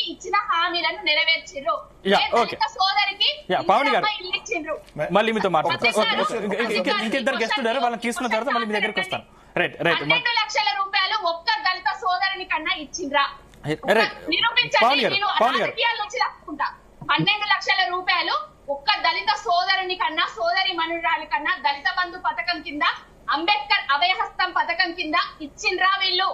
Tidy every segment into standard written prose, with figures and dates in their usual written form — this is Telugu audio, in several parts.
సోదరికి ఇచ్చిన హామీలను నెరవేర్చిండ్రు. సోదరికి ఇల్లు ఇచ్చిండ్రు. మళ్ళీ మీతో మాట్లాడతాను. ఇంకిద్దరు గెస్ట్ ఉన్నారు, వాళ్ళని తీసుకున్న తర్వాత మళ్ళీ మీ దగ్గరికి వస్తాను. 12 లక్షల రూపాయలు ఒక్క దళిత సోదరుని కన్నా ఇచ్చిండ్రా? నిరూపించండి. నేను రాజకీయాల నుంచి తప్పుకుంటా. 12 లక్షల రూపాయలు ఒక్క దళిత సోదరుని కన్నా, సోదరి మనురాలి కన్నా దళిత బంధు పథకం కింద, అంబేద్కర్ అభయహస్తం పథకం కింద ఇచ్చిండ్రా వీళ్ళు?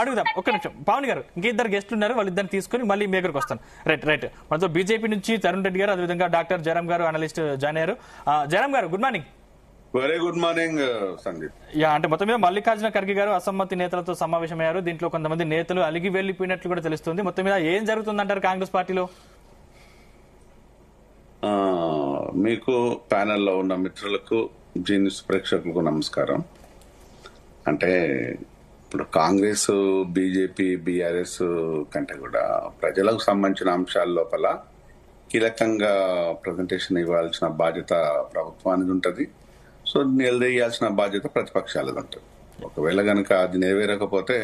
అడుగుదాం ఒక్క నిమిషం. పవన్ గారు, ఇంకిద్దరు గెస్ట్లు ఉన్నారు, వాళ్ళిద్దరు తీసుకుని మళ్ళీ మీ దగ్గరకు వస్తాను. రైట్. మనతో బీజేపీ నుంచి తరుణ్ రెడ్డి గారు, అదేవిధంగా డాక్టర్ జయరామ్ గారు అనలిస్ట్ జాయిన్ అయ్యారు. జయరామ్ గారు, good morning. Very good morning Sandeep. అంటే మొత్తం మీద మల్లికార్జున ఖర్గే గారు అసమ్మతి నేతలతో సమావేశమయ్యారు. దీంట్లో కొంతమంది నేతలు అలిగి వెళ్లిపోయినట్లు కూడా తెలుస్తుంది. మొత్తం మీద ఏం జరుగుతుందంటారు కాంగ్రెస్ పార్టీలో? మీకు ప్యానెల్లో ఉన్న మిత్రులకు, జీనిస్ ప్రేక్షకులకు నమస్కారం. అంటే ఇప్పుడు కాంగ్రెస్, బీజేపీ, బీఆర్ఎస్ కంటే కూడా ప్రజలకు సంబంధించిన అంశాల లోపల కీలకంగా ప్రజెంటేషన్ ఇవ్వాల్సిన బాధ్యత ప్రభుత్వానికి ఉంటుంది. సో నిలదీయాల్సిన బాధ్యత ప్రతిపక్షాలది ఉంటుంది. ఒకవేళ కనుక అది నెరవేరకపోతే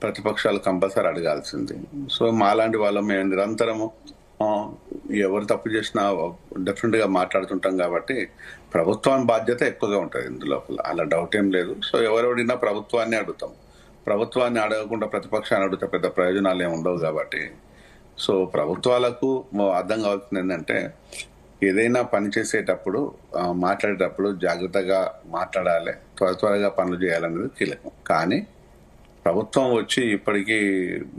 ప్రతిపక్షాలు కంపల్సరీ అడగాల్సింది. సో మాలాంటి వాళ్ళం మేము నిరంతరము ఎవరు తప్పు చేసినా డెఫినెట్ గా మాట్లాడుతుంటాం కాబట్టి ప్రభుత్వాన్ని బాధ్యత ఎక్కువగా ఉంటుంది ఇందులో, అలా డౌట్ ఏం లేదు. సో ఎవరెవడినా ప్రభుత్వాన్ని అడుగుతాం. ప్రభుత్వాన్ని అడగకుండా ప్రతిపక్షాన్ని అడిగితే పెద్ద ప్రయోజనాలు ఏమి ఉండవు కాబట్టి, సో ప్రభుత్వాలకు అర్థం కావాల్సింది ఏంటంటే ఏదైనా పని చేసేటప్పుడు, మాట్లాడేటప్పుడు జాగ్రత్తగా మాట్లాడాలి, త్వరగా పనులు చేయాలనేది కీలకం. కానీ ప్రభుత్వం వచ్చి ఇప్పటికీ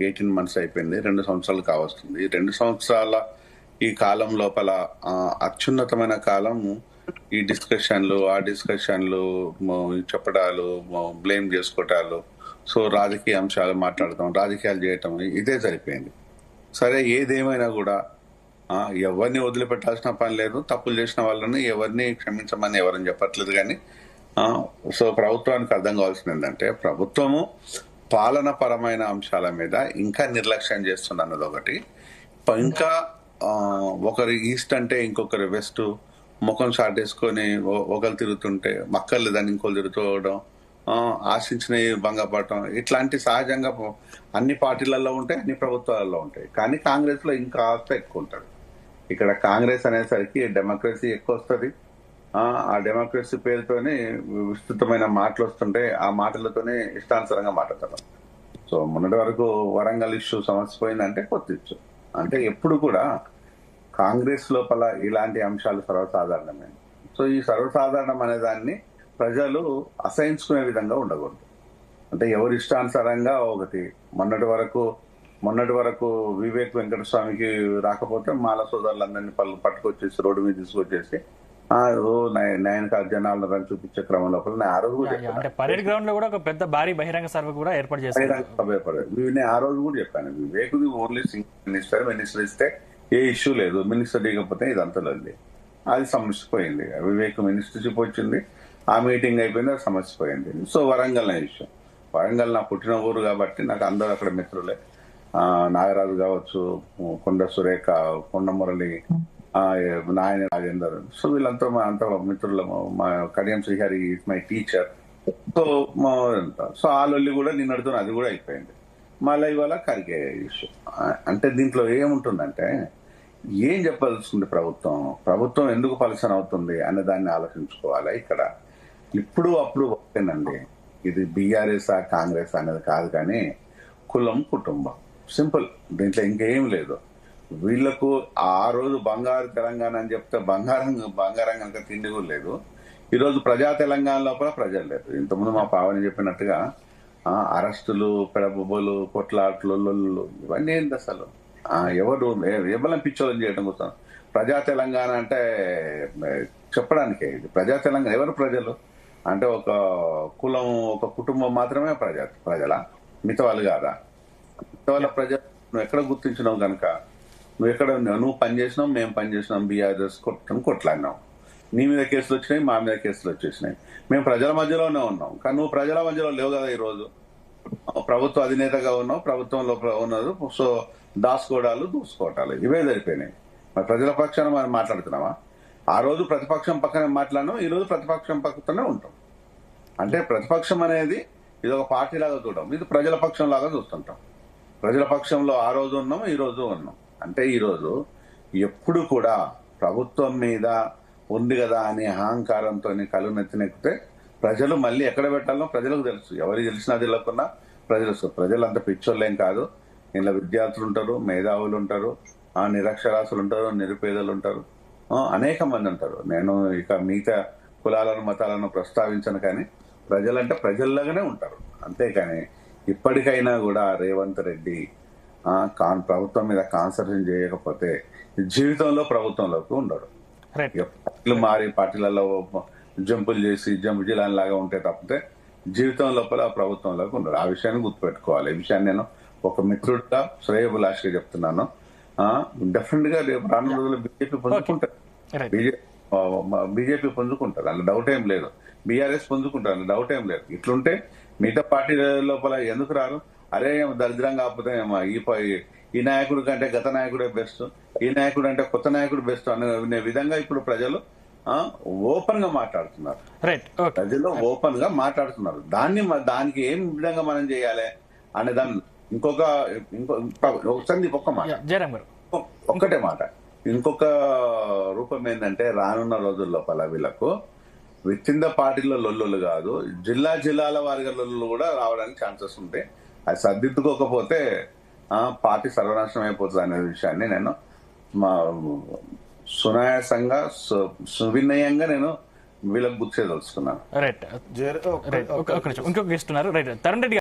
18 months అయిపోయింది, 2 సంవత్సరాలు కావస్తుంది. 2 సంవత్సరాల ఈ కాలం లోపల అత్యున్నతమైన కాలం ఈ డిస్కషన్లు, ఆ డిస్కషన్లు, చెప్పడాలు, బ్లేమ్ చేసుకోవటాలు, సో రాజకీయ అంశాలు మాట్లాడటం, రాజకీయాలు చేయటం, ఇదే సరిపోయింది. సరే, ఏదేమైనా కూడా ఎవరిని వదిలిపెట్టాల్సిన పని లేదు. తప్పులు చేసిన వాళ్ళని ఎవరిని క్షమించమని ఎవరని చెప్పట్లేదు. కానీ సో ప్రభుత్వానికి అర్థం కావాల్సింది ఏంటంటే ప్రభుత్వము పాలన పరమైన అంశాల మీద ఇంకా నిర్లక్ష్యం చేస్తుంది అన్నది ఒకటి. ఇంకా ఒకరి ఈస్ట్ అంటే ఇంకొకరి వెస్ట్, ముఖం చాటేసుకొని ఒకరు తిరుగుతుంటే మక్కర్లేదని ఇంకోరు తిరుగుతుండడం, ఆశించినవి భంగపడటం, ఇట్లాంటి సహజంగా అన్ని పార్టీలలో ఉంటాయి, అన్ని ప్రభుత్వాలలో ఉంటాయి. కానీ కాంగ్రెస్ లో ఇంకా ఎక్కువ ఉంటుంది. ఇక్కడ కాంగ్రెస్ అనేసరికి డెమోక్రసీ ఎక్కువ వస్తుంది. ఆ డెమోక్రసీ పేరుతోనే విస్తృతమైన మాటలు వస్తుంటే ఆ మాటలతోనే ఇష్టానుసారంగా మాట్లాడతారు. సో మొన్నటి వరకు వరంగల్ ఇష్యూ సమస్య పోయిందంటే కొత్త ఇష్యూ. అంటే ఎప్పుడు కూడా కాంగ్రెస్ లోపల ఇలాంటి అంశాలు సర్వసాధారణమే. సో ఈ సర్వసాధారణం అనే దాన్ని ప్రజలు అసహించుకునే విధంగా ఉండకూడదు. అంటే ఎవరి ఇష్టానుసారంగా ఒకటి మొన్నటి వరకు వివేక్ వెంకటస్వామికి రాకపోతే మాల సోదరులందరినీ పట్టుకొచ్చేసి రోడ్డు మీద తీసుకొచ్చేసి నయనక జనాలను రన్ చూపించే క్రమం లోపల ఆ రోజు పరేడ్ గ్రౌండ్ లో కూడా ఒక పెద్ద భారీ బహిరంగ సభ కూడా ఏర్పాటు చేశారు. ఆ రోజు కూడా చెప్పాను, వివేక్ ఓన్లీ సింగిల్ మినిస్టర్ ఇస్తే ఏ ఇష్యూ లేదు, మినిస్టర్ దిగకపోతే ఇదంతా లేదు. అది సమస్య పోయింది. వివేక్ మినిస్టర్షిప్ వచ్చింది, ఆ మీటింగ్ అయిపోయింది, అది సమస్య పోయింది. సో వరంగల్ ఇష్యూ, వరంగల్ నా పుట్టిన ఊరు కాబట్టి నాకు అందరూ అక్కడ మిత్రులే. నాగరాజు కావచ్చు, కొండ సురేఖ, కొండ మురళి, నాయన రాజేందర్, సో వీళ్ళంతా మా అంత మిత్రులము. మా Kadiyam Srihari is my teacher. So ఆ లొల్లి కూడా నిన్నడుతో అది కూడా అయిపోయింది. మళ్ళీ ఇవాళ ఖర్గే ఇష్యూ. అంటే దీంట్లో ఏముంటుందంటే ఏం చెప్పాల్సింది ప్రభుత్వం ఎందుకు పలసన అవుతుంది అనే దాన్ని ఆలోచించుకోవాలి. ఇక్కడ ఇప్పుడు అప్పుడు ఒకటేనండి, ఇది బీఆర్ఎస్ కాంగ్రెస్ అనేది కాదు, కానీ కులం, కుటుంబం, సింపుల్. దీంట్లో ఇంకేం లేదు. వీళ్లకు ఆ రోజు బంగారు తెలంగాణ అని చెప్తే బంగారం కనుక తిండి కూడా లేదు. ఈరోజు ప్రజా తెలంగాణ లోపల ప్రజలు లేదు. ఇంతకుముందు మా పావని చెప్పినట్టుగా అరెస్టులు, పెడబొబ్బలు, కొట్లాట్లు, ఇవన్నీ ఏంటి అసలు? ఎవరిని పిచ్చోళ్ళని చేయడం కోసం ప్రజా తెలంగాణ అంటే చెప్పడానికే. ఇది ప్రజా తెలంగాణ ఎవరు ప్రజలు అంటే ఒక కులం, ఒక కుటుంబం మాత్రమే ప్రజల, మిగతా వాళ్ళు కాదా? మిగతా వాళ్ళ ప్రజలు నువ్వు ఎక్కడ గుర్తించినావు కనుక నువ్వు పని చేసినావు, మేము పని చేసినాం, బీఆర్ఎస్ కొట్లాడినాం, నీ మీద కేసులు వచ్చినాయి, మా మీద కేసులు వచ్చేసినాయి. మేము ప్రజల మధ్యలోనే ఉన్నాం, కానీ నువ్వు ప్రజల మధ్యలో లేవు కదా. ఈరోజు ప్రభుత్వ అధినేతగా ఉన్నావు, ప్రభుత్వంలో ఉన్నారు. సో దూసుకోవటాలు ఇవే జరిపోయినాయి. మరి ప్రజల పక్షాన మనం మాట్లాడుతున్నావా? ఆ రోజు ప్రతిపక్షం పక్కనే మాట్లాడినాం, ఈ రోజు ప్రతిపక్షం పక్కనే ఉంటాం. అంటే ప్రతిపక్షం అనేది ఇది ఒక పార్టీ లాగా చూడడం, ఇది ప్రజల పక్షం లాగా చూస్తుంటాం. ప్రజల పక్షంలో ఆ రోజు ఉన్నాం, ఈ రోజు ఉన్నాం. అంటే ఈ రోజు ఎప్పుడు కూడా ప్రభుత్వం మీద ఉంది కదా అనే అహంకారంతో కళ్ళు నెత్తినెక్కితే ప్రజలు మళ్ళీ ఎక్కడ పెట్టాలో ప్రజలకు తెలుసు. ఎవరికి తెలిసినా తెలియకున్నా ప్రజలు అంత పిచ్చోళ్ళేం కాదు. ఇలా విద్యార్థులు ఉంటారు, మేధావులు ఉంటారు, నిరక్షరాస్యులు ఉంటారు, నిరుపేదలు ఉంటారు, అనేక మంది ఉంటారు. నేను ఇక మిగతా కులాలను మతాలను ప్రస్తావించను, కానీ ప్రజలంటే ప్రజల్లాగానే ఉంటారు. అంతేకాని ఇప్పటికైనా కూడా రేవంత్ రెడ్డి ప్రభుత్వం మీద కాన్సన్ట్రేషన్ చేయకపోతే జీవితంలో ప్రభుత్వంలోకి ఉండడు. పార్టీలు మారి పార్టీలలో జంపులు చేసి జంపు జిల్లాని లాగా ఉంటే తప్పితే జీవితం లోపల ప్రభుత్వంలోకి ఉండడు. ఆ విషయాన్ని గుర్తుపెట్టుకోవాలి. ఈ విషయాన్ని నేను ఒక మిత్రుడిగా శ్రేయోభిలాషిగా చెప్తున్నాను. డెఫినెట్ గా రేపు రానున్న రోజుల్లో బీజేపీ పుంజుకుంటారు, బీజేపీ పుంజుకుంటారు, అందులో డౌట్ ఏం లేదు. బీఆర్ఎస్ పుంజుకుంటారు, అందులో డౌట్ ఏం లేదు. ఇట్లుంటే మిగతా పార్టీ లోపల ఎందుకు రారు? అరే దరిద్రంగా కాకపోతే ఈ నాయకుడి కంటే గత నాయకుడే బెస్ట్, ఈ నాయకుడు అంటే కొత్త నాయకుడు బెస్ట్ అనే విధంగా ఇప్పుడు ప్రజలు ఓపెన్ గా మాట్లాడుతున్నారు. ప్రజలు ఓపెన్ గా మాట్లాడుతున్నారు. దానికి ఏం విధంగా మనం చేయాలి అనే దాన్ని ఒక్క మాట, ఒక్కటే మాట, ఇంకొక రూపం ఏంటంటే రానున్న రోజుల లోపల వీళ్ళకు విత్ ఇన్ ద పార్టీలో లొల్లులు కాదు, జిల్లాల వారిగా లొల్లులు కూడా రావడానికి ఛాన్సెస్ ఉంటాయి. అది సర్దిద్దుకోకపోతే పార్టీ సర్వనాశనం అయిపోతుంది అనే విషయాన్ని నేను సునాయాసంగా సువినయంగా నేను వీళ్ళకి గుర్తు చేయదలుచుకున్నాను. రైట్, ఇంకొక గెస్ట్ ఉన్నారు. రైట్, తరుణ్ రెడ్డి